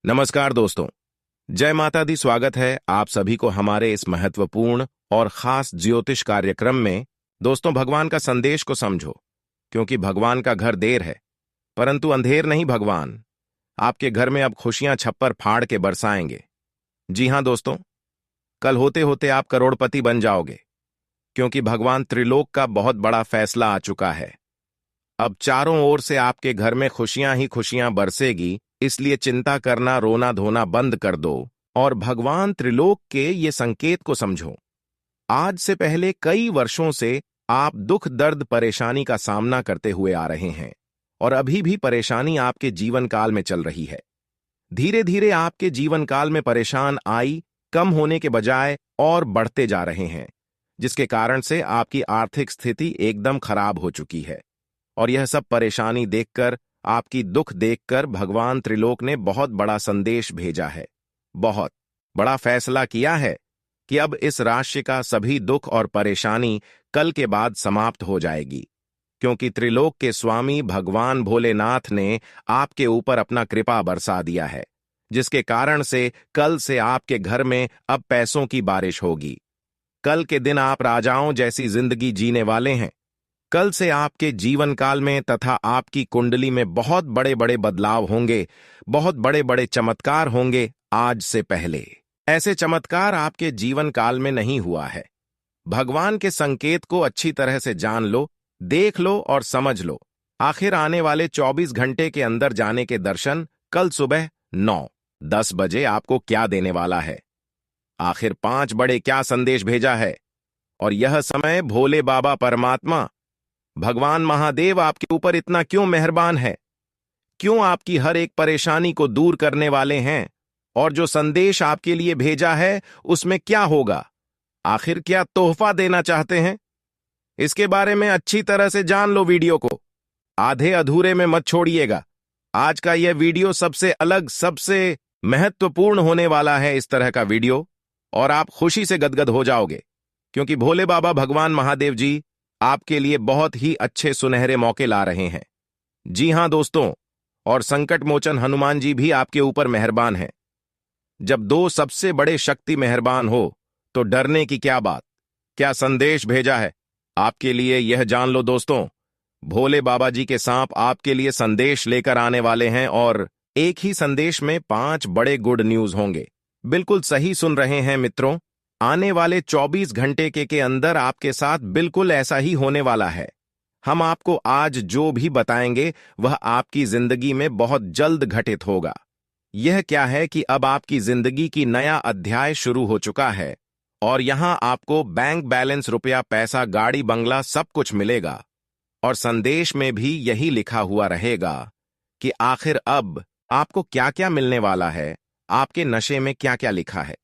नमस्कार दोस्तों। जय माता दी। स्वागत है आप सभी को हमारे इस महत्वपूर्ण और खास ज्योतिष कार्यक्रम में। दोस्तों, भगवान का संदेश को समझो, क्योंकि भगवान का घर देर है परंतु अंधेर नहीं। भगवान आपके घर में अब खुशियां छप्पर फाड़ के बरसाएंगे। जी हां दोस्तों, कल होते होते आप करोड़पति बन जाओगे, क्योंकि भगवान त्रिलोक का बहुत बड़ा फैसला आ चुका है। अब चारों ओर से आपके घर में खुशियां ही खुशियां बरसेगी। इसलिए चिंता करना, रोना धोना बंद कर दो और भगवान त्रिलोक के ये संकेत को समझो। आज से पहले कई वर्षों से आप दुख, दर्द, परेशानी का सामना करते हुए आ रहे हैं और अभी भी परेशानी आपके जीवन काल में चल रही है। धीरे धीरे आपके जीवन काल में परेशान आई कम होने के बजाय और बढ़ते जा रहे हैं, जिसके कारण से आपकी आर्थिक स्थिति एकदम खराब हो चुकी है। और यह सब परेशानी देखकर, आपकी दुख देखकर भगवान त्रिलोक ने बहुत बड़ा संदेश भेजा है, बहुत बड़ा फैसला किया है कि अब इस राशि का सभी दुख और परेशानी कल के बाद समाप्त हो जाएगी, क्योंकि त्रिलोक के स्वामी भगवान भोलेनाथ ने आपके ऊपर अपना कृपा बरसा दिया है, जिसके कारण से कल से आपके घर में अब पैसों की बारिश होगी। कल के दिन आप राजाओं जैसी जिंदगी जीने वाले हैं। कल से आपके जीवन काल में तथा आपकी कुंडली में बहुत बड़े बड़े बदलाव होंगे, बहुत बड़े बड़े चमत्कार होंगे। आज से पहले ऐसे चमत्कार आपके जीवन काल में नहीं हुआ है। भगवान के संकेत को अच्छी तरह से जान लो, देख लो और समझ लो। आखिर आने वाले 24 घंटे के अंदर जाने के दर्शन कल सुबह 9-10 बजे आपको क्या देने वाला है। आखिर 5 बड़े क्या संदेश भेजा है। और यह समय भोले बाबा परमात्मा भगवान महादेव आपके ऊपर इतना क्यों मेहरबान है, क्यों आपकी हर एक परेशानी को दूर करने वाले हैं, और जो संदेश आपके लिए भेजा है उसमें क्या होगा, आखिर क्या तोहफा देना चाहते हैं, इसके बारे में अच्छी तरह से जान लो। वीडियो को आधे अधूरे में मत छोड़िएगा। आज का यह वीडियो सबसे अलग, सबसे महत्वपूर्ण होने वाला है, इस तरह का वीडियो, और आप खुशी से गदगद हो जाओगे, क्योंकि भोले बाबा भगवान महादेव जी आपके लिए बहुत ही अच्छे सुनहरे मौके ला रहे हैं। जी हां दोस्तों, और संकट मोचन हनुमान जी भी आपके ऊपर मेहरबान हैं। जब दो सबसे बड़े शक्ति मेहरबान हो तो डरने की क्या बात। क्या संदेश भेजा है आपके लिए, यह जान लो दोस्तों। भोले बाबा जी के सांप आपके लिए संदेश लेकर आने वाले हैं, और एक ही संदेश में 5 बड़े गुड न्यूज होंगे। बिल्कुल सही सुन रहे हैं मित्रों, आने वाले 24 घंटे के अंदर आपके साथ बिल्कुल ऐसा ही होने वाला है। हम आपको आज जो भी बताएंगे वह आपकी जिंदगी में बहुत जल्द घटित होगा। यह क्या है कि अब आपकी जिंदगी की नया अध्याय शुरू हो चुका है, और यहां आपको बैंक बैलेंस, रुपया, पैसा, गाड़ी, बंगला सब कुछ मिलेगा। और संदेश में भी यही लिखा हुआ रहेगा कि आखिर अब आपको क्या क्या मिलने वाला है, आपके नशे में क्या क्या लिखा है,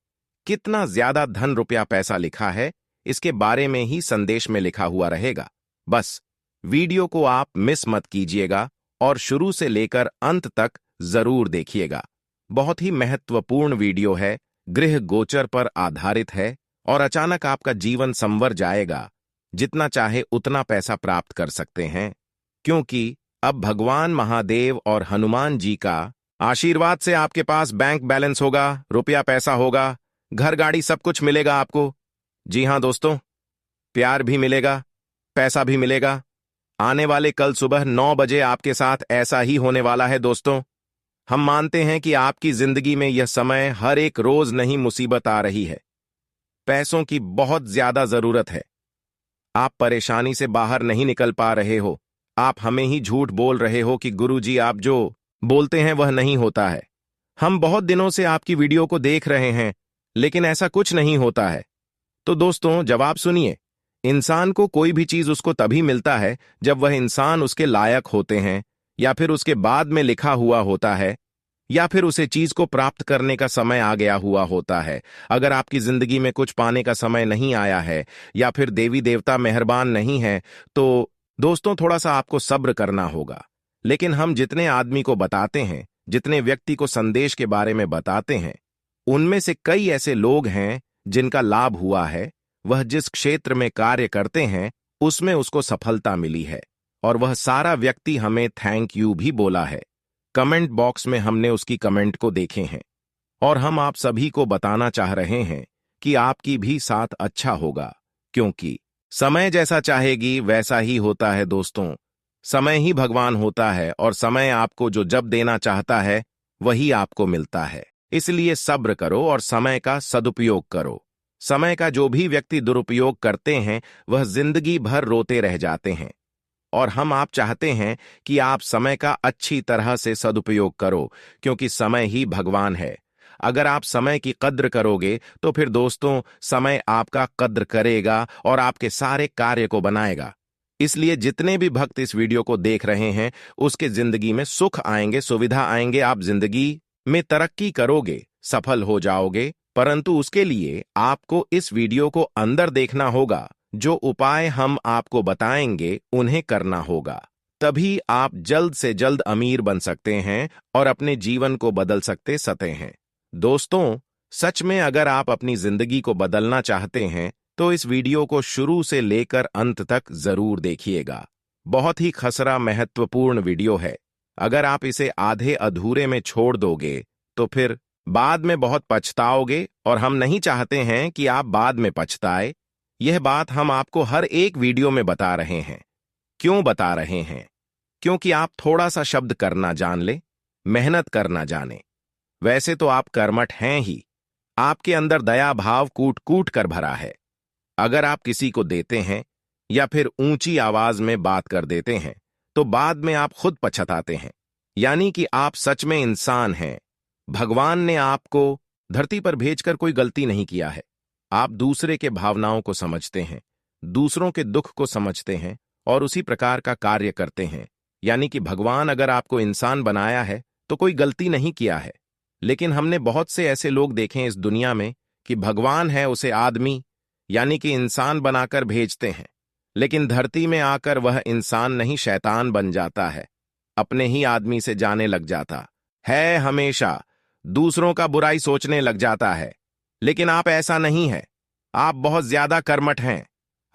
कितना ज्यादा धन, रुपया, पैसा लिखा है, इसके बारे में ही संदेश में लिखा हुआ रहेगा। बस वीडियो को आप मिस मत कीजिएगा और शुरू से लेकर अंत तक जरूर देखिएगा। बहुत ही महत्वपूर्ण वीडियो है, गृह गोचर पर आधारित है, और अचानक आपका जीवन संवर जाएगा। जितना चाहे उतना पैसा प्राप्त कर सकते हैं, क्योंकि अब भगवान महादेव और हनुमान जी का आशीर्वाद से आपके पास बैंक बैलेंस होगा, रुपया पैसा होगा, घर गाड़ी सब कुछ मिलेगा आपको। जी हां दोस्तों, प्यार भी मिलेगा, पैसा भी मिलेगा। आने वाले कल सुबह 9 बजे आपके साथ ऐसा ही होने वाला है दोस्तों। हम मानते हैं कि आपकी जिंदगी में यह समय हर एक रोज नई मुसीबत आ रही है, पैसों की बहुत ज्यादा जरूरत है। आप परेशानी से बाहर नहीं निकल पा रहे हो। आप हमें ही झूठ बोल रहे हो कि गुरुजी आप जो बोलते हैं वह नहीं होता है। हम बहुत दिनों से आपकी वीडियो को देख रहे हैं, लेकिन ऐसा कुछ नहीं होता है। तो दोस्तों, जवाब सुनिए। इंसान को कोई भी चीज उसको तभी मिलता है जब वह इंसान उसके लायक होते हैं, या फिर उसके बाद में लिखा हुआ होता है, या फिर उसे चीज को प्राप्त करने का समय आ गया हुआ होता है। अगर आपकी जिंदगी में कुछ पाने का समय नहीं आया है, या फिर देवी देवता मेहरबान नहीं है, तो दोस्तों थोड़ा सा आपको सब्र करना होगा। लेकिन हम जितने आदमी को बताते हैं, जितने व्यक्ति को संदेश के बारे में बताते हैं, उनमें से कई ऐसे लोग हैं जिनका लाभ हुआ है। वह जिस क्षेत्र में कार्य करते हैं उसमें उसको सफलता मिली है, और वह सारा व्यक्ति हमें थैंक यू भी बोला है। कमेंट बॉक्स में हमने उसकी कमेंट को देखे हैं और हम आप सभी को बताना चाह रहे हैं कि आपकी भी साथ अच्छा होगा, क्योंकि समय जैसा चाहेगी वैसा ही होता है दोस्तों। समय ही भगवान होता है और समय आपको जो जब देना चाहता है वही आपको मिलता है। इसलिए सब्र करो और समय का सदुपयोग करो। समय का जो भी व्यक्ति दुरुपयोग करते हैं वह जिंदगी भर रोते रह जाते हैं, और हम आप चाहते हैं कि आप समय का अच्छी तरह से सदुपयोग करो, क्योंकि समय ही भगवान है। अगर आप समय की कद्र करोगे तो फिर दोस्तों समय आपका कद्र करेगा और आपके सारे कार्य को बनाएगा। इसलिए जितने भी भक्त इस वीडियो को देख रहे हैं उसके जिंदगी में सुख आएंगे, सुविधा आएंगे, आप जिंदगी में तरक्की करोगे, सफल हो जाओगे। परंतु उसके लिए आपको इस वीडियो को अंदर देखना होगा। जो उपाय हम आपको बताएंगे उन्हें करना होगा, तभी आप जल्द से जल्द अमीर बन सकते हैं और अपने जीवन को बदल सकते हैं। दोस्तों सच में अगर आप अपनी जिंदगी को बदलना चाहते हैं तो इस वीडियो को शुरू से लेकर अंत तक जरूर देखिएगा। बहुत ही खसरा महत्वपूर्ण वीडियो है। अगर आप इसे आधे अधूरे में छोड़ दोगे तो फिर बाद में बहुत पछताओगे, और हम नहीं चाहते हैं कि आप बाद में पछताए। यह बात हम आपको हर एक वीडियो में बता रहे हैं। क्यों बता रहे हैं? क्योंकि आप थोड़ा सा शब्द करना जान ले, मेहनत करना जाने। वैसे तो आप कर्मठ हैं ही, आपके अंदर दया भाव कूट कूट कर भरा है। अगर आप किसी को देते हैं या फिर ऊंची आवाज में बात कर देते हैं तो बाद में आप खुद पछताते हैं, यानी कि आप सच में इंसान हैं। भगवान ने आपको धरती पर भेजकर कोई गलती नहीं किया है। आप दूसरे के भावनाओं को समझते हैं, दूसरों के दुख को समझते हैं और उसी प्रकार का कार्य करते हैं। यानी कि भगवान अगर आपको इंसान बनाया है तो कोई गलती नहीं किया है। लेकिन हमने बहुत से ऐसे लोग देखे इस दुनिया में कि भगवान है उसे आदमी यानी कि इंसान बनाकर भेजते हैं, लेकिन धरती में आकर वह इंसान नहीं शैतान बन जाता है, अपने ही आदमी से जाने लग जाता है, हमेशा दूसरों का बुराई सोचने लग जाता है। लेकिन आप ऐसा नहीं है, आप बहुत ज्यादा कर्मठ हैं,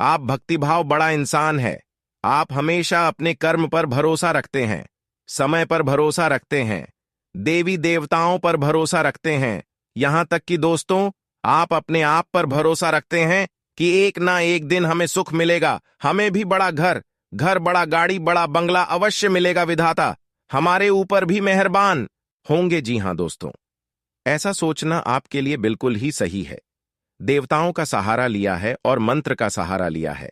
आप भक्तिभाव बड़ा इंसान है। आप हमेशा अपने कर्म पर भरोसा रखते हैं, समय पर भरोसा रखते हैं, देवी देवताओं पर भरोसा रखते हैं, यहां तक कि दोस्तों आप अपने आप पर भरोसा रखते हैं कि एक ना एक दिन हमें सुख मिलेगा, हमें भी बड़ा घर बड़ा गाड़ी बड़ा बंगला अवश्य मिलेगा, विधाता हमारे ऊपर भी मेहरबान होंगे। जी हां दोस्तों, ऐसा सोचना आपके लिए बिल्कुल ही सही है। देवताओं का सहारा लिया है और मंत्र का सहारा लिया है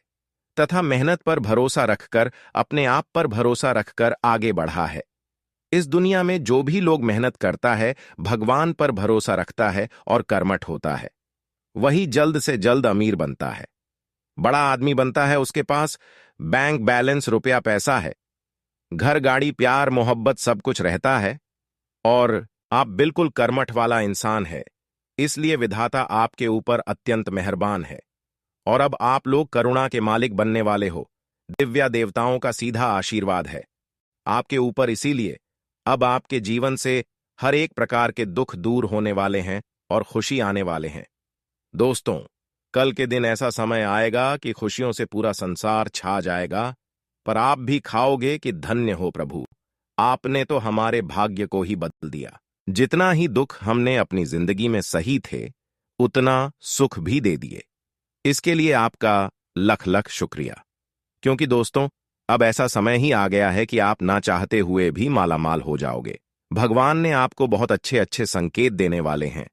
तथा मेहनत पर भरोसा रखकर, अपने आप पर भरोसा रखकर आगे बढ़ा है। इस दुनिया में जो भी लोग मेहनत करता है, भगवान पर भरोसा रखता है और कर्मठ होता है, वही जल्द से जल्द अमीर बनता है, बड़ा आदमी बनता है। उसके पास बैंक बैलेंस, रुपया पैसा है, घर गाड़ी प्यार मोहब्बत सब कुछ रहता है, और आप बिल्कुल कर्मठ वाला इंसान है। इसलिए विधाता आपके ऊपर अत्यंत मेहरबान है और अब आप लोग करुणा के मालिक बनने वाले हो। दिव्या देवताओं का सीधा आशीर्वाद है आपके ऊपर, इसीलिए अब आपके जीवन से हर एक प्रकार के दुख दूर होने वाले हैं और खुशी आने वाले हैं। दोस्तों कल के दिन ऐसा समय आएगा कि खुशियों से पूरा संसार छा जाएगा, पर आप भी खाओगे कि धन्य हो प्रभु, आपने तो हमारे भाग्य को ही बदल दिया। जितना ही दुख हमने अपनी जिंदगी में सही थे उतना सुख भी दे दिए। इसके लिए आपका लख लख शुक्रिया, क्योंकि दोस्तों अब ऐसा समय ही आ गया है कि आप ना चाहते हुए भी मालामाल हो जाओगे। भगवान ने आपको बहुत अच्छे अच्छे संकेत देने वाले हैं,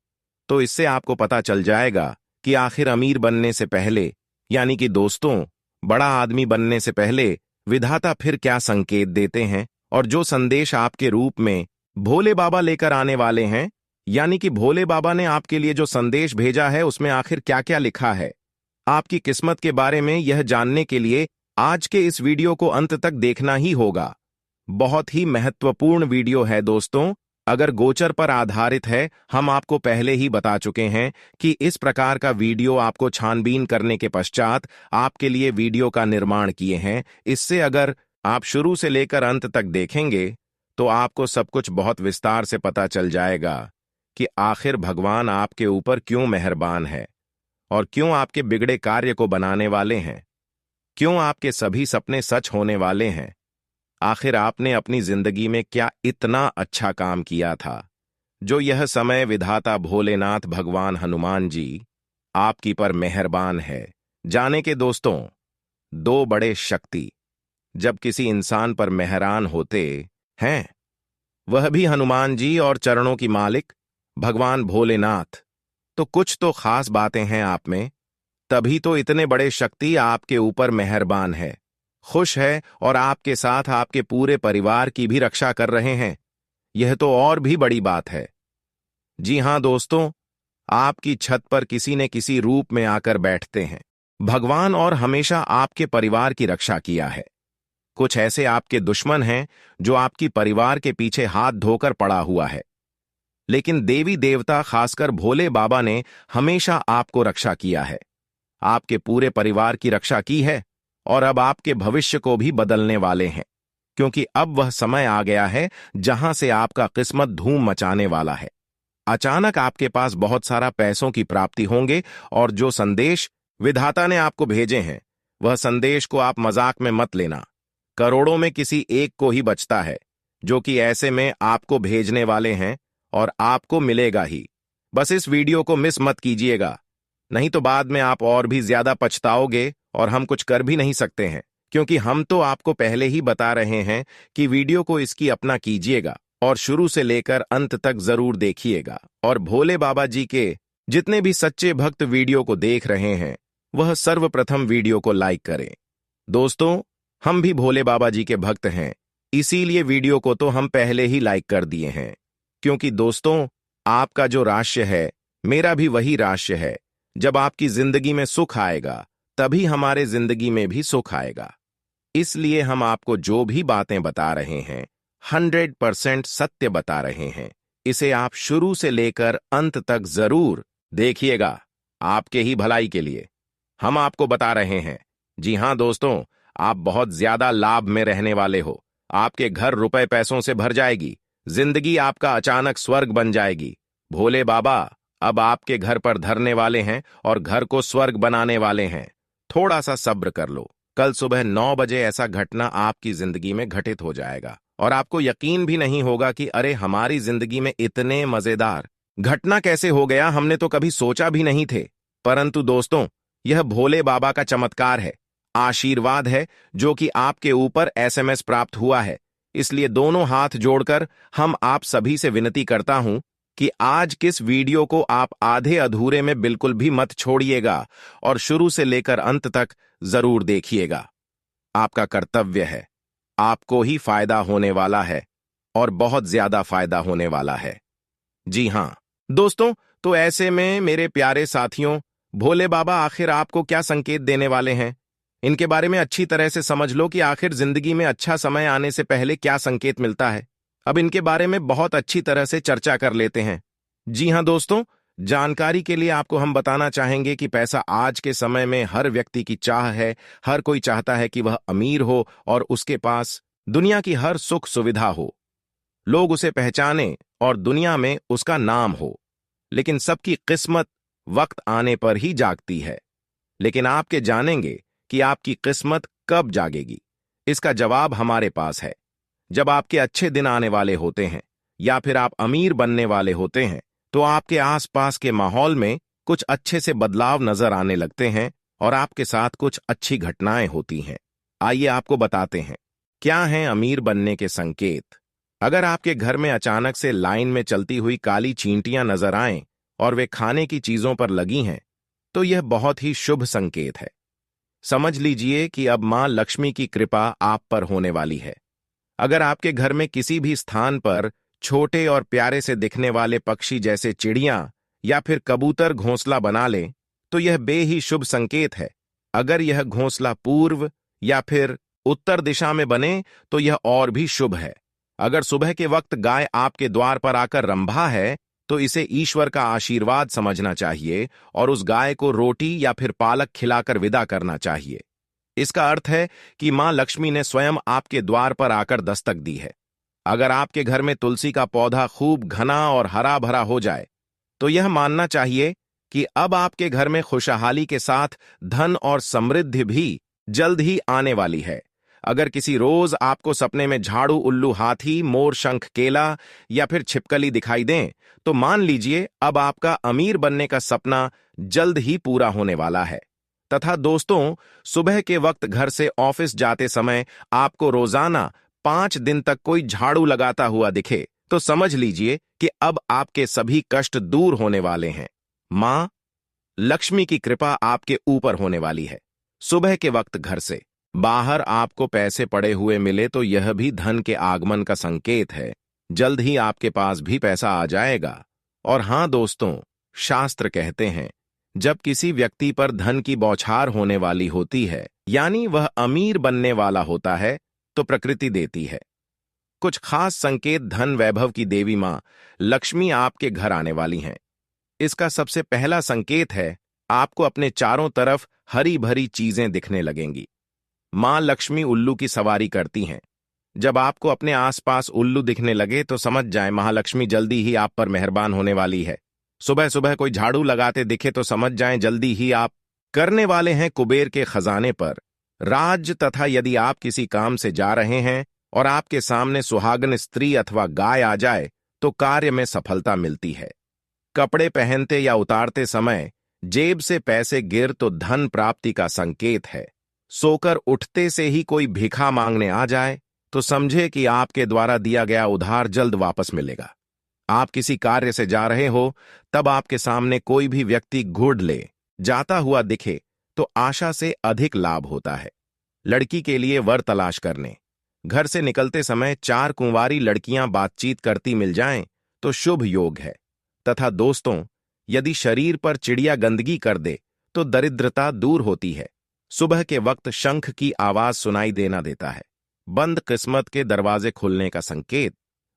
तो इससे आपको पता चल जाएगा कि आखिर अमीर बनने से पहले, यानी कि दोस्तों बड़ा आदमी बनने से पहले विधाता फिर क्या संकेत देते हैं, और जो संदेश आपके रूप में भोले बाबा लेकर आने वाले हैं, यानी कि भोले बाबा ने आपके लिए जो संदेश भेजा है उसमें आखिर क्या क्या लिखा है। आपकी किस्मत के बारे में यह जानने के लिए आज के इस वीडियो को अंत तक देखना ही होगा। बहुत ही महत्वपूर्ण वीडियो है दोस्तों। अगर गोचर पर आधारित है, हम आपको पहले ही बता चुके हैं कि इस प्रकार का वीडियो आपको छानबीन करने के पश्चात आपके लिए वीडियो का निर्माण किए हैं। इससे अगर आप शुरू से लेकर अंत तक देखेंगे तो आपको सब कुछ बहुत विस्तार से पता चल जाएगा कि आखिर भगवान आपके ऊपर क्यों मेहरबान है और क्यों आपके बिगड़े कार्य को बनाने वाले हैं, क्यों आपके सभी सपने सच होने वाले हैं। आखिर आपने अपनी जिंदगी में क्या इतना अच्छा काम किया था, जो यह समय विधाता भोलेनाथ भगवान हनुमान जी आपकी पर मेहरबान है। जाने के दोस्तों, दो बड़े शक्ति जब किसी इंसान पर मेहरान होते हैं, वह भी हनुमान जी, और चरणों की मालिक भगवान भोलेनाथ, तो कुछ तो खास बातें हैं आप में, तभी तो इतने बड़े शक्ति आपके ऊपर मेहरबान है, खुश है और आपके साथ आपके पूरे परिवार की भी रक्षा कर रहे हैं। यह तो और भी बड़ी बात है। जी हां दोस्तों, आपकी छत पर किसी न किसी रूप में आकर बैठते हैं भगवान, और हमेशा आपके परिवार की रक्षा किया है। कुछ ऐसे आपके दुश्मन हैं जो आपकी परिवार के पीछे हाथ धोकर पड़ा हुआ है, लेकिन देवी देवता खासकर भोले बाबा ने हमेशा आपको रक्षा किया है, आपके पूरे परिवार की रक्षा की है, और अब आपके भविष्य को भी बदलने वाले हैं, क्योंकि अब वह समय आ गया है जहां से आपका किस्मत धूम मचाने वाला है। अचानक आपके पास बहुत सारा पैसों की प्राप्ति होंगे, और जो संदेश विधाता ने आपको भेजे हैं, वह संदेश को आप मजाक में मत लेना। करोड़ों में किसी एक को ही बचता है, जो कि ऐसे में आपको भेजने वाले हैं, और आपको मिलेगा ही। बस इस वीडियो को मिस मत कीजिएगा, नहीं तो बाद में आप और भी ज्यादा पछताओगे और हम कुछ कर भी नहीं सकते हैं, क्योंकि हम तो आपको पहले ही बता रहे हैं कि वीडियो को इसकी अपना कीजिएगा और शुरू से लेकर अंत तक जरूर देखिएगा। और भोले बाबा जी के जितने भी सच्चे भक्त वीडियो को देख रहे हैं, वह सर्वप्रथम वीडियो को लाइक करें। दोस्तों, हम भी भोले बाबा जी के भक्त हैं, इसीलिए वीडियो को तो हम पहले ही लाइक कर दिए हैं, क्योंकि दोस्तों, आपका जो राशि है, मेरा भी वही राशि है। जब आपकी जिंदगी में सुख आएगा, तभी हमारे जिंदगी में भी सुख आएगा। इसलिए हम आपको जो भी बातें बता रहे हैं, 100% सत्य बता रहे हैं। इसे आप शुरू से लेकर अंत तक जरूर देखिएगा, आपके ही भलाई के लिए हम आपको बता रहे हैं। जी हां दोस्तों, आप बहुत ज्यादा लाभ में रहने वाले हो। आपके घर रुपए पैसों से भर जाएगी, जिंदगी आपका अचानक स्वर्ग बन जाएगी। भोले बाबा अब आपके घर पर धरने वाले हैं और घर को स्वर्ग बनाने वाले हैं। थोड़ा सा सब्र कर लो, कल सुबह 9 बजे ऐसा घटना आपकी जिंदगी में घटित हो जाएगा, और आपको यकीन भी नहीं होगा कि अरे, हमारी जिंदगी में इतने मजेदार घटना कैसे हो गया, हमने तो कभी सोचा भी नहीं थे। परंतु दोस्तों, यह भोले बाबा का चमत्कार है, आशीर्वाद है, जो कि आपके ऊपर SMS प्राप्त हुआ है। इसलिए दोनों हाथ जोड़कर हम आप सभी से विनती करता हूं कि आज किस वीडियो को आप आधे अधूरे में बिल्कुल भी मत छोड़िएगा, और शुरू से लेकर अंत तक जरूर देखिएगा। आपका कर्तव्य है, आपको ही फायदा होने वाला है, और बहुत ज्यादा फायदा होने वाला है। जी हां दोस्तों, तो ऐसे में मेरे प्यारे साथियों, भोले बाबा आखिर आपको क्या संकेत देने वाले हैं, इनके बारे में अच्छी तरह से समझ लो कि आखिर जिंदगी में अच्छा समय आने से पहले क्या संकेत मिलता है। अब इनके बारे में बहुत अच्छी तरह से चर्चा कर लेते हैं। जी हां दोस्तों, जानकारी के लिए आपको हम बताना चाहेंगे कि पैसा आज के समय में हर व्यक्ति की चाह है। हर कोई चाहता है कि वह अमीर हो और उसके पास दुनिया की हर सुख सुविधा हो, लोग उसे पहचाने और दुनिया में उसका नाम हो। लेकिन सबकी किस्मत वक्त आने पर ही जागती है। लेकिन आपके जानेंगे कि आपकी किस्मत कब जागेगी, इसका जवाब हमारे पास है। जब आपके अच्छे दिन आने वाले होते हैं, या फिर आप अमीर बनने वाले होते हैं, तो आपके आसपास के माहौल में कुछ अच्छे से बदलाव नजर आने लगते हैं, और आपके साथ कुछ अच्छी घटनाएं होती हैं। आइए आपको बताते हैं क्या हैं अमीर बनने के संकेत। अगर आपके घर में अचानक से लाइन में चलती हुई काली चींटियां नजर आएं और वे खाने की चीजों पर लगी हैं, तो यह बहुत ही शुभ संकेत है। समझ लीजिए कि अब मां लक्ष्मी की कृपा आप पर होने वाली है। अगर आपके घर में किसी भी स्थान पर छोटे और प्यारे से दिखने वाले पक्षी जैसे चिड़ियां या फिर कबूतर घोंसला बना लें, तो यह बेही शुभ संकेत है। अगर यह घोंसला पूर्व या फिर उत्तर दिशा में बने, तो यह और भी शुभ है। अगर सुबह के वक्त गाय आपके द्वार पर आकर रंभा है, तो इसे ईश्वर का आशीर्वाद समझना चाहिए, और उस गाय को रोटी या फिर पालक खिलाकर विदा करना चाहिए। इसका अर्थ है कि मां लक्ष्मी ने स्वयं आपके द्वार पर आकर दस्तक दी है। अगर आपके घर में तुलसी का पौधा खूब घना और हरा भरा हो जाए, तो यह मानना चाहिए कि अब आपके घर में खुशहाली के साथ धन और समृद्धि भी जल्द ही आने वाली है। अगर किसी रोज आपको सपने में झाड़ू, उल्लू, हाथी, मोर, शंख, केला या फिर छिपकली दिखाई दें, तो मान लीजिए अब आपका अमीर बनने का सपना जल्द ही पूरा होने वाला है। तथा दोस्तों, सुबह के वक्त घर से ऑफिस जाते समय आपको रोजाना 5 दिन तक कोई झाड़ू लगाता हुआ दिखे, तो समझ लीजिए कि अब आपके सभी कष्ट दूर होने वाले हैं। मां लक्ष्मी की कृपा आपके ऊपर होने वाली है। सुबह के वक्त घर से बाहर आपको पैसे पड़े हुए मिले तो यह भी धन के आगमन का संकेत है। जल्द ही आपके पास भी पैसा आ जाएगा। और हां दोस्तों, शास्त्र कहते हैं, जब किसी व्यक्ति पर धन की बौछार होने वाली होती है, यानी वह अमीर बनने वाला होता है, तो प्रकृति देती है कुछ खास संकेत। धन वैभव की देवी मां लक्ष्मी आपके घर आने वाली हैं। इसका सबसे पहला संकेत है, आपको अपने चारों तरफ हरी भरी चीजें दिखने लगेंगी। मां लक्ष्मी उल्लू की सवारी करती हैं। जब आपको अपने आसपास उल्लू दिखने लगे तो समझ जाएं महालक्ष्मी जल्दी ही आप पर मेहरबान होने वाली है। सुबह सुबह कोई झाड़ू लगाते दिखे तो समझ जाएं जल्दी ही आप करने वाले हैं कुबेर के खजाने पर राज। तथा यदि आप किसी काम से जा रहे हैं और आपके सामने सुहागन स्त्री अथवा गाय आ जाए तो कार्य में सफलता मिलती है। कपड़े पहनते या उतारते समय जेब से पैसे गिर तो धन प्राप्ति का संकेत है। सोकर उठते से ही कोई भिखा मांगने आ जाए तो समझे कि आपके द्वारा दिया गया उधार जल्द वापस मिलेगा। आप किसी कार्य से जा रहे हो, तब आपके सामने कोई भी व्यक्ति घुड़ ले जाता हुआ दिखे तो आशा से अधिक लाभ होता है। लड़की के लिए वर तलाश करने घर से निकलते समय 4 कुंवारी लड़कियां बातचीत करती मिल जाएं तो शुभ योग है। तथा दोस्तों, यदि शरीर पर चिड़िया गंदगी कर दे तो दरिद्रता दूर होती है। सुबह के वक्त शंख की आवाज सुनाई देना देता है बंद किस्मत के दरवाजे खुलने का संकेत।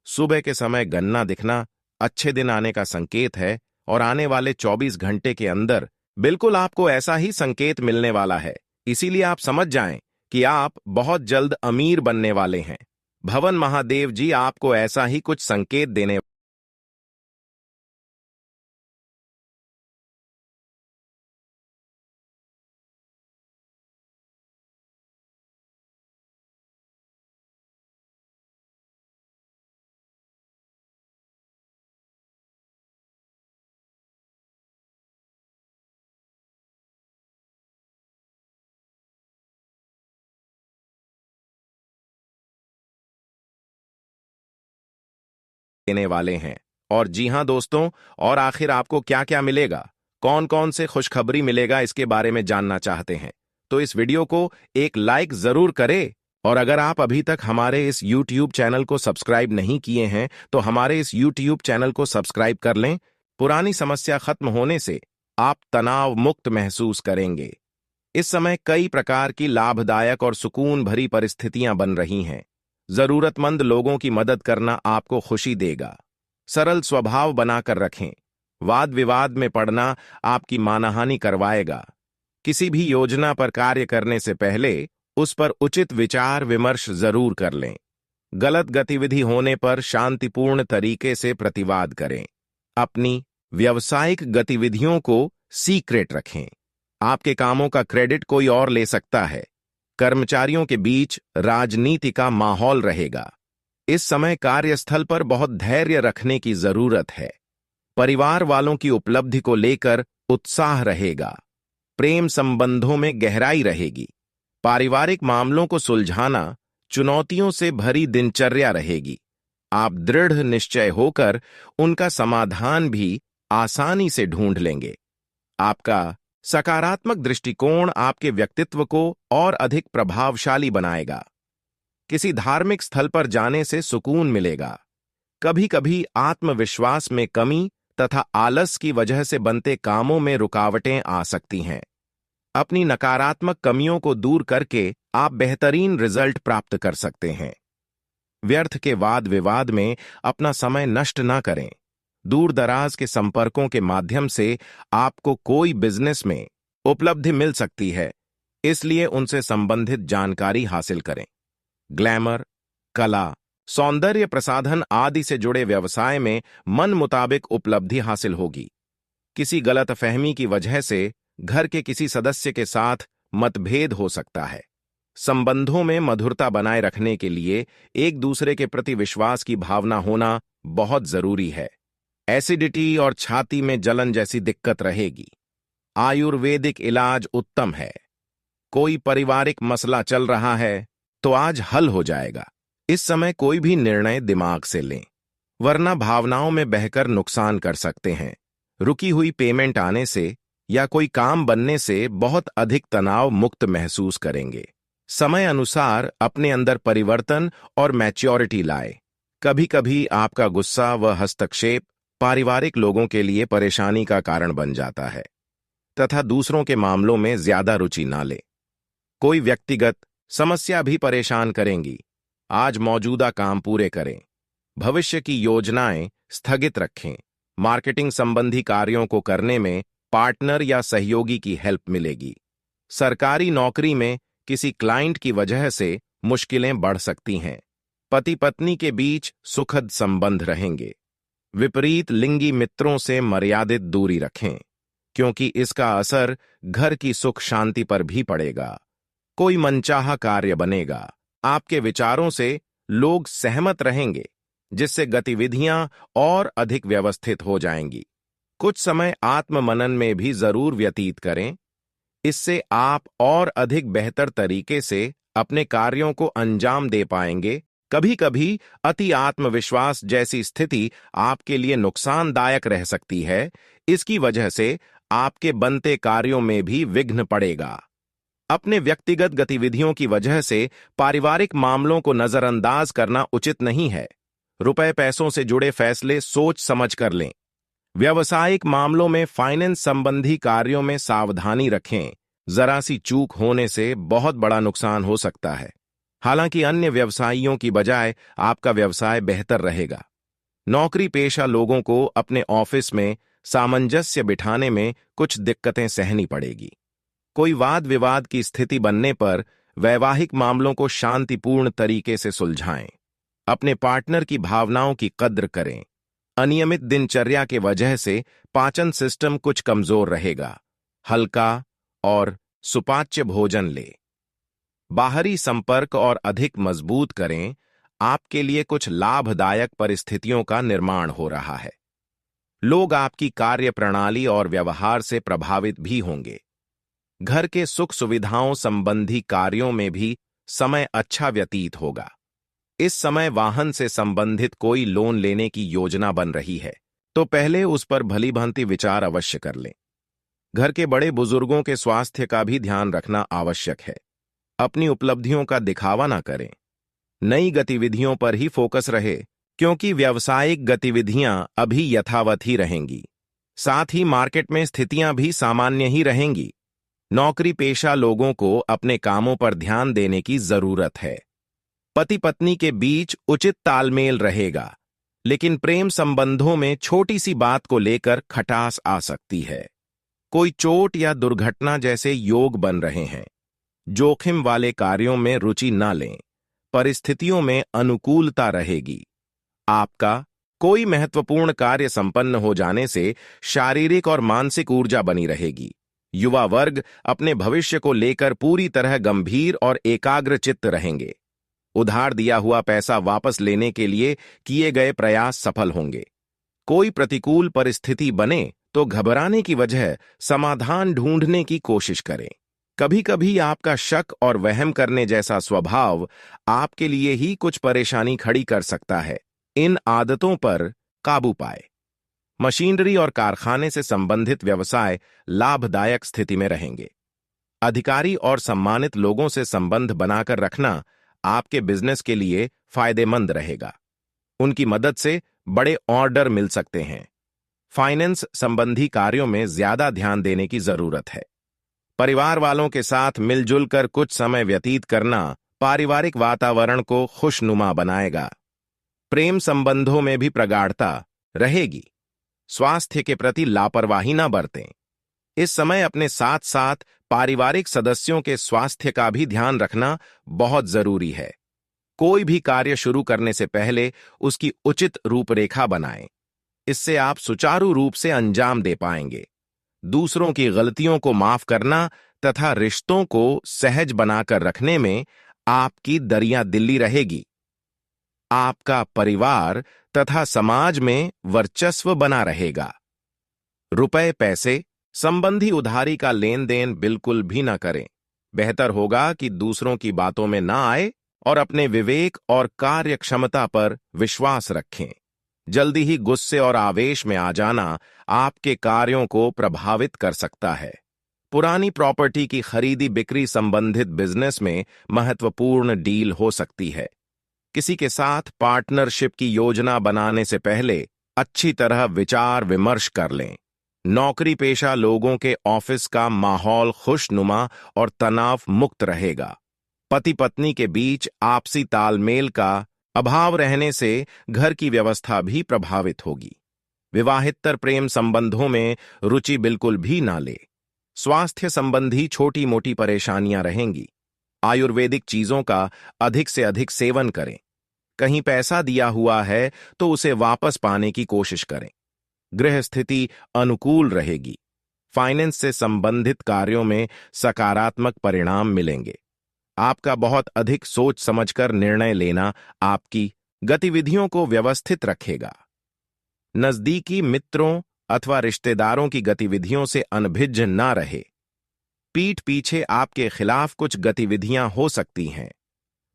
सुबह के समय गन्ना दिखना अच्छे दिन आने का संकेत है और आने वाले 24 घंटे के अंदर बिल्कुल आपको ऐसा ही संकेत मिलने वाला है। इसीलिए आप समझ जाएं कि आप बहुत जल्द अमीर बनने वाले हैं। भवन महादेव जी आपको ऐसा ही कुछ संकेत देने देने वाले हैं। और जी हां दोस्तों, और आखिर आपको क्या क्या मिलेगा, कौन कौन से खुशखबरी मिलेगा, इसके बारे में जानना चाहते हैं तो इस वीडियो को एक लाइक जरूर करें। और अगर आप अभी तक हमारे इस YouTube चैनल को सब्सक्राइब नहीं किए हैं तो हमारे इस YouTube चैनल को सब्सक्राइब कर लें। पुरानी समस्या खत्म होने से आप तनाव मुक्त महसूस करेंगे। इस समय कई प्रकार की लाभदायक और सुकून भरी परिस्थितियां बन रही हैं। जरूरतमंद लोगों की मदद करना आपको खुशी देगा। सरल स्वभाव बनाकर रखें। वाद विवाद में पड़ना आपकी मानहानि करवाएगा। किसी भी योजना पर कार्य करने से पहले उस पर उचित विचार विमर्श जरूर कर लें। गलत गतिविधि होने पर शांतिपूर्ण तरीके से प्रतिवाद करें। अपनी व्यावसायिक गतिविधियों को सीक्रेट रखें। आपके कामों का क्रेडिट कोई और ले सकता है। कर्मचारियों के बीच राजनीति का माहौल रहेगा। इस समय कार्यस्थल पर बहुत धैर्य रखने की जरूरत है। परिवार वालों की उपलब्धि को लेकर उत्साह रहेगा। प्रेम संबंधों में गहराई रहेगी। पारिवारिक मामलों को सुलझाना चुनौतियों से भरी दिनचर्या रहेगी। आप दृढ़ निश्चय होकर उनका समाधान भी आसानी से ढूंढ लेंगे। आपका सकारात्मक दृष्टिकोण आपके व्यक्तित्व को और अधिक प्रभावशाली बनाएगा। किसी धार्मिक स्थल पर जाने से सुकून मिलेगा। कभी कभी आत्मविश्वास में कमी तथा आलस की वजह से बनते कामों में रुकावटें आ सकती हैं। अपनी नकारात्मक कमियों को दूर करके आप बेहतरीन रिजल्ट प्राप्त कर सकते हैं। व्यर्थ के वाद विवाद में अपना समय नष्ट न करें। दूर दराज के संपर्कों के माध्यम से आपको कोई बिजनेस में उपलब्धि मिल सकती है, इसलिए उनसे संबंधित जानकारी हासिल करें। ग्लैमर, कला, सौंदर्य प्रसाधन आदि से जुड़े व्यवसाय में मन मुताबिक उपलब्धि हासिल होगी। किसी गलतफहमी की वजह से घर के किसी सदस्य के साथ मतभेद हो सकता है। संबंधों में मधुरता बनाए रखने के लिए एक दूसरे के प्रति विश्वास की भावना होना बहुत जरूरी है। एसिडिटी और छाती में जलन जैसी दिक्कत रहेगी। आयुर्वेदिक इलाज उत्तम है। कोई पारिवारिक मसला चल रहा है तो आज हल हो जाएगा। इस समय कोई भी निर्णय दिमाग से लें, वरना भावनाओं में बहकर नुकसान कर सकते हैं। रुकी हुई पेमेंट आने से या कोई काम बनने से बहुत अधिक तनाव मुक्त महसूस करेंगे। समय अनुसार अपने अंदर परिवर्तन और मैच्योरिटी लाए। कभी कभी आपका गुस्सा व हस्तक्षेप पारिवारिक लोगों के लिए परेशानी का कारण बन जाता है, तथा दूसरों के मामलों में ज्यादा रुचि ना ले। कोई व्यक्तिगत समस्या भी परेशान करेंगी। आज मौजूदा काम पूरे करें। भविष्य की योजनाएं स्थगित रखें। मार्केटिंग संबंधी कार्यों को करने में पार्टनर या सहयोगी की हेल्प मिलेगी। सरकारी नौकरी में किसी क्लाइंट की वजह से मुश्किलें बढ़ सकती हैं। पति पत्नी के बीच सुखद संबंध रहेंगे। विपरीत लिंगी मित्रों से मर्यादित दूरी रखें, क्योंकि इसका असर घर की सुख शांति पर भी पड़ेगा। कोई मनचाहा कार्य बनेगा। आपके विचारों से लोग सहमत रहेंगे, जिससे गतिविधियां और अधिक व्यवस्थित हो जाएंगी। कुछ समय आत्ममनन में भी जरूर व्यतीत करें। इससे आप और अधिक बेहतर तरीके से अपने कार्यों को अंजाम दे पाएंगे। कभी कभी अति आत्मविश्वास जैसी स्थिति आपके लिए नुकसानदायक रह सकती है। इसकी वजह से आपके बनते कार्यों में भी विघ्न पड़ेगा। अपने व्यक्तिगत गतिविधियों की वजह से पारिवारिक मामलों को नजरअंदाज करना उचित नहीं है। रुपए पैसों से जुड़े फैसले सोच समझ कर लें। व्यावसायिक मामलों में फाइनेंस संबंधी कार्यों में सावधानी रखें। जरा सी चूक होने से बहुत बड़ा नुकसान हो सकता है। हालांकि अन्य व्यवसायियों की बजाय आपका व्यवसाय बेहतर रहेगा। नौकरी पेशा लोगों को अपने ऑफिस में सामंजस्य बिठाने में कुछ दिक्कतें सहनी पड़ेगी। कोई वाद विवाद की स्थिति बनने पर वैवाहिक मामलों को शांतिपूर्ण तरीके से सुलझाएं। अपने पार्टनर की भावनाओं की कद्र करें। अनियमित दिनचर्या के वजह से पाचन सिस्टम कुछ कमजोर रहेगा। हल्का और सुपाच्य भोजन ले। बाहरी संपर्क और अधिक मजबूत करें। आपके लिए कुछ लाभदायक परिस्थितियों का निर्माण हो रहा है। लोग आपकी कार्य प्रणाली और व्यवहार से प्रभावित भी होंगे। घर के सुख सुविधाओं संबंधी कार्यों में भी समय अच्छा व्यतीत होगा। इस समय वाहन से संबंधित कोई लोन लेने की योजना बन रही है तो पहले उस पर भलीभांति विचार अवश्य कर लें। घर के बड़े बुजुर्गों के स्वास्थ्य का भी ध्यान रखना आवश्यक है। अपनी उपलब्धियों का दिखावा ना करें। नई गतिविधियों पर ही फोकस रहे, क्योंकि व्यावसायिक गतिविधियां अभी यथावत ही रहेंगी। साथ ही मार्केट में स्थितियां भी सामान्य ही रहेंगी। नौकरी पेशा लोगों को अपने कामों पर ध्यान देने की जरूरत है। पति पत्नी के बीच उचित तालमेल रहेगा, लेकिन प्रेम संबंधों में छोटी सी बात को लेकर खटास आ सकती है। कोई चोट या दुर्घटना जैसे योग बन रहे हैं। जोखिम वाले कार्यों में रुचि न लें। परिस्थितियों में अनुकूलता रहेगी। आपका कोई महत्वपूर्ण कार्य संपन्न हो जाने से शारीरिक और मानसिक ऊर्जा बनी रहेगी। युवा वर्ग अपने भविष्य को लेकर पूरी तरह गंभीर और एकाग्रचित्त रहेंगे। उधार दिया हुआ पैसा वापस लेने के लिए किए गए प्रयास सफल होंगे। कोई प्रतिकूल परिस्थिति बने तो घबराने की वजह समाधान ढूंढने की कोशिश करें। कभी कभी आपका शक और वहम करने जैसा स्वभाव आपके लिए ही कुछ परेशानी खड़ी कर सकता है। इन आदतों पर काबू पाए। मशीनरी और कारखाने से संबंधित व्यवसाय लाभदायक स्थिति में रहेंगे। अधिकारी और सम्मानित लोगों से संबंध बनाकर रखना आपके बिजनेस के लिए फायदेमंद रहेगा। उनकी मदद से बड़े ऑर्डर मिल सकते हैं। फाइनेंस संबंधी कार्यों में ज्यादा ध्यान देने की जरूरत है। परिवार वालों के साथ मिलजुल कर कुछ समय व्यतीत करना पारिवारिक वातावरण को खुशनुमा बनाएगा। प्रेम संबंधों में भी प्रगाढ़ता रहेगी। स्वास्थ्य के प्रति लापरवाही न बरतें। इस समय अपने साथ साथ पारिवारिक सदस्यों के स्वास्थ्य का भी ध्यान रखना बहुत जरूरी है। कोई भी कार्य शुरू करने से पहले उसकी उचित रूपरेखा बनाएं। इससे आप सुचारू रूप से अंजाम दे पाएंगे। दूसरों की गलतियों को माफ करना तथा रिश्तों को सहज बनाकर रखने में आपकी दरिया दिल्ली रहेगी। आपका परिवार तथा समाज में वर्चस्व बना रहेगा। रुपए पैसे संबंधी उधारी का लेन देन बिल्कुल भी न करें। बेहतर होगा कि दूसरों की बातों में ना आए और अपने विवेक और कार्य क्षमता पर विश्वास रखें। जल्दी ही गुस्से और आवेश में आ जाना आपके कार्यों को प्रभावित कर सकता है। पुरानी प्रॉपर्टी की खरीदी बिक्री संबंधित बिजनेस में महत्वपूर्ण डील हो सकती है। किसी के साथ पार्टनरशिप की योजना बनाने से पहले अच्छी तरह विचार विमर्श कर लें। नौकरी पेशा लोगों के ऑफिस का माहौल खुशनुमा और तनाव मुक्त रहेगा। पति पत्नी के बीच आपसी तालमेल का अभाव रहने से घर की व्यवस्था भी प्रभावित होगी। विवाहितर प्रेम संबंधों में रुचि बिल्कुल भी ना ले। स्वास्थ्य संबंधी छोटी मोटी परेशानियां रहेंगी। आयुर्वेदिक चीजों का अधिक से अधिक सेवन करें। कहीं पैसा दिया हुआ है तो उसे वापस पाने की कोशिश करें। गृह स्थिति अनुकूल रहेगी। फाइनेंस से संबंधित कार्यों में सकारात्मक परिणाम मिलेंगे। आपका बहुत अधिक सोच समझकर निर्णय लेना आपकी गतिविधियों को व्यवस्थित रखेगा। नजदीकी मित्रों अथवा रिश्तेदारों की गतिविधियों से अनभिज्ञ ना रहे। पीठ पीछे आपके खिलाफ कुछ गतिविधियां हो सकती हैं।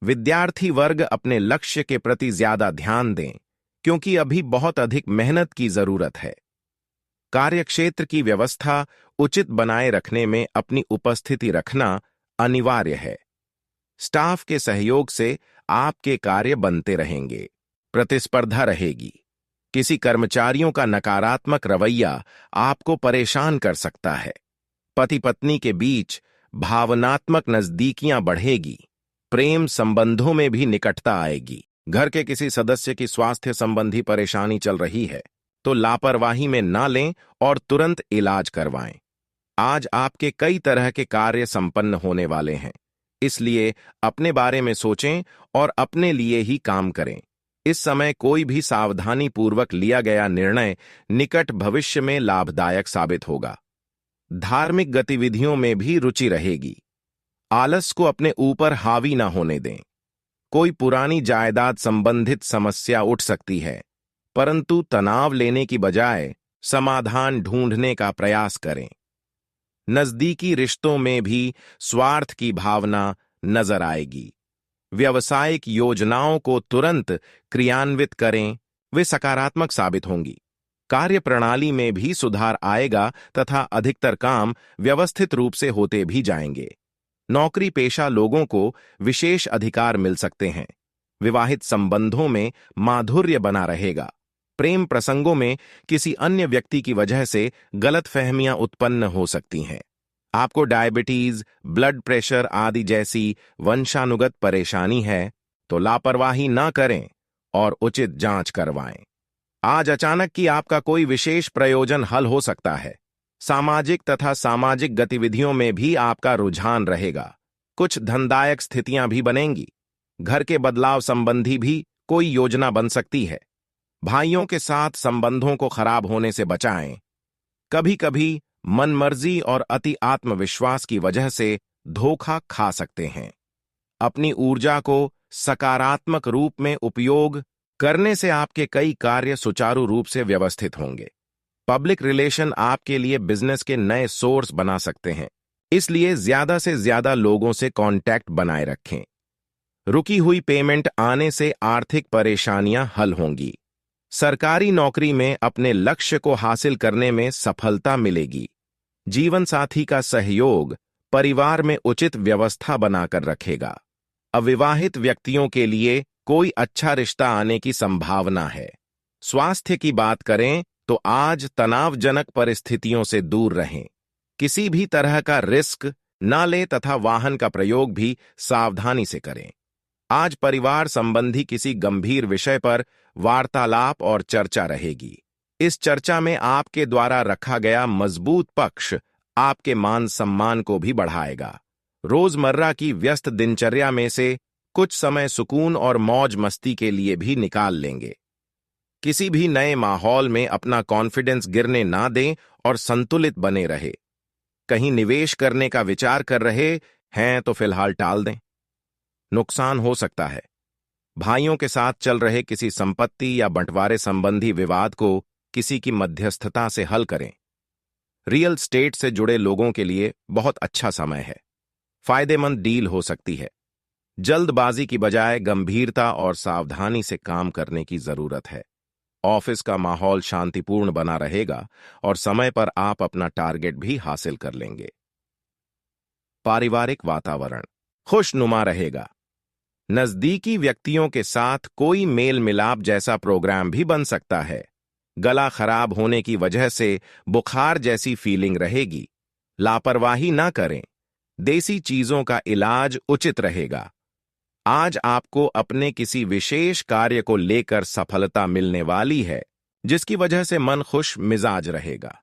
विद्यार्थी वर्ग अपने लक्ष्य के प्रति ज्यादा ध्यान दें, क्योंकि अभी बहुत अधिक मेहनत की जरूरत है। कार्यक्षेत्र की व्यवस्था उचित बनाए रखने में अपनी उपस्थिति रखना अनिवार्य है। स्टाफ के सहयोग से आपके कार्य बनते रहेंगे। प्रतिस्पर्धा रहेगी। किसी कर्मचारियों का नकारात्मक रवैया आपको परेशान कर सकता है। पति पत्नी के बीच भावनात्मक नजदीकियां बढ़ेगी। प्रेम संबंधों में भी निकटता आएगी। घर के किसी सदस्य की स्वास्थ्य संबंधी परेशानी चल रही है तो लापरवाही में ना लें और तुरंत इलाज करवाएं। आज आपके कई तरह के कार्य संपन्न होने वाले हैं, इसलिए अपने बारे में सोचें और अपने लिए ही काम करें। इस समय कोई भी सावधानी पूर्वक लिया गया निर्णय निकट भविष्य में लाभदायक साबित होगा। धार्मिक गतिविधियों में भी रुचि रहेगी। आलस को अपने ऊपर हावी ना होने दें। कोई पुरानी जायदाद संबंधित समस्या उठ सकती है, परंतु तनाव लेने की बजाय समाधान ढूंढने का प्रयास करें। नजदीकी रिश्तों में भी स्वार्थ की भावना नजर आएगी। व्यावसायिक योजनाओं को तुरंत क्रियान्वित करें, वे सकारात्मक साबित होंगी। कार्यप्रणाली में भी सुधार आएगा तथा अधिकतर काम व्यवस्थित रूप से होते भी जाएंगे। नौकरी पेशा लोगों को विशेष अधिकार मिल सकते हैं। विवाहित संबंधों में माधुर्य बना रहेगा। प्रेम प्रसंगों में किसी अन्य व्यक्ति की वजह से गलतफहमियां उत्पन्न हो सकती हैं। आपको डायबिटीज, ब्लड प्रेशर आदि जैसी वंशानुगत परेशानी है तो लापरवाही ना करें और उचित जांच करवाएं। आज अचानक की आपका कोई विशेष प्रयोजन हल हो सकता है। सामाजिक तथा सामाजिक गतिविधियों में भी आपका रुझान रहेगा। कुछ धनदायक स्थितियां भी बनेंगी। घर के बदलाव संबंधी भी कोई योजना बन सकती है। भाइयों के साथ संबंधों को खराब होने से बचाएं। कभी कभी मनमर्जी और अति आत्मविश्वास की वजह से धोखा खा सकते हैं। अपनी ऊर्जा को सकारात्मक रूप में उपयोग करने से आपके कई कार्य सुचारू रूप से व्यवस्थित होंगे। पब्लिक रिलेशन आपके लिए बिजनेस के नए सोर्स बना सकते हैं, इसलिए ज्यादा से ज्यादा लोगों से कांटेक्ट बनाए रखें। रुकी हुई पेमेंट आने से आर्थिक परेशानियां हल होंगी। सरकारी नौकरी में अपने लक्ष्य को हासिल करने में सफलता मिलेगी। जीवन साथी का सहयोग परिवार में उचित व्यवस्था बनाकर रखेगा। अविवाहित व्यक्तियों के लिए कोई अच्छा रिश्ता आने की संभावना है। स्वास्थ्य की बात करें तो आज तनावजनक परिस्थितियों से दूर रहें। किसी भी तरह का रिस्क न लें तथा वाहन का प्रयोग भी सावधानी से करें। आज परिवार संबंधी किसी गंभीर विषय पर वार्तालाप और चर्चा रहेगी। इस चर्चा में आपके द्वारा रखा गया मजबूत पक्ष आपके मान सम्मान को भी बढ़ाएगा। रोजमर्रा की व्यस्त दिनचर्या में से कुछ समय सुकून और मौज मस्ती के लिए भी निकाल लेंगे। किसी भी नए माहौल में अपना कॉन्फिडेंस गिरने ना दें और संतुलित बने रहे। कहीं निवेश करने का विचार कर रहे हैं तो फिलहाल टाल दें। नुकसान हो सकता है। भाइयों के साथ चल रहे किसी संपत्ति या बंटवारे संबंधी विवाद को किसी की मध्यस्थता से हल करें। रियल स्टेट से जुड़े लोगों के लिए बहुत अच्छा समय है। फायदेमंद डील हो सकती है। जल्दबाजी की बजाय गंभीरता और सावधानी से काम करने की जरूरत है। ऑफिस का माहौल शांतिपूर्ण बना रहेगा और समय पर आप अपना टारगेट भी हासिल कर लेंगे। पारिवारिक वातावरण खुशनुमा रहेगा। नजदीकी व्यक्तियों के साथ कोई मेल मिलाप जैसा प्रोग्राम भी बन सकता है। गला खराब होने की वजह से बुखार जैसी फीलिंग रहेगी। लापरवाही ना करें। देसी चीजों का इलाज उचित रहेगा। आज आपको अपने किसी विशेष कार्य को लेकर सफलता मिलने वाली है, जिसकी वजह से मन खुश मिजाज रहेगा।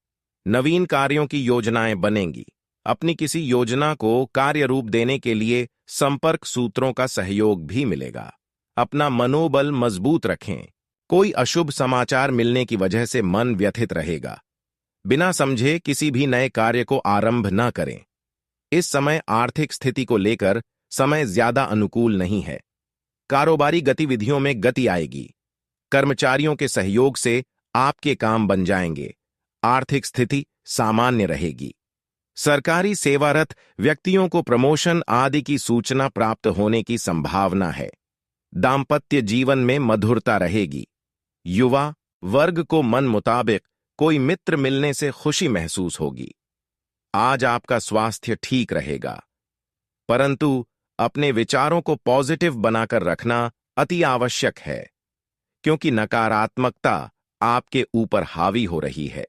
नवीन कार्यों की योजनाएं बनेंगी। अपनी किसी योजना को कार्य रूप देने के लिए संपर्क सूत्रों का सहयोग भी मिलेगा। अपना मनोबल मजबूत रखें। कोई अशुभ समाचार मिलने की वजह से मन व्यथित रहेगा। बिना समझे किसी भी नए कार्य को आरंभ न करें। इस समय आर्थिक स्थिति को लेकर समय ज्यादा अनुकूल नहीं है। कारोबारी गतिविधियों में गति आएगी। कर्मचारियों के सहयोग से आपके काम बन जाएंगे। आर्थिक स्थिति सामान्य रहेगी। सरकारी सेवारत व्यक्तियों को प्रमोशन आदि की सूचना प्राप्त होने की संभावना है। दाम्पत्य जीवन में मधुरता रहेगी। युवा वर्ग को मन मुताबिक कोई मित्र मिलने से खुशी महसूस होगी। आज आपका स्वास्थ्य ठीक रहेगा, परंतु अपने विचारों को पॉजिटिव बनाकर रखना अति आवश्यक है, क्योंकि नकारात्मकता आपके ऊपर हावी हो रही है।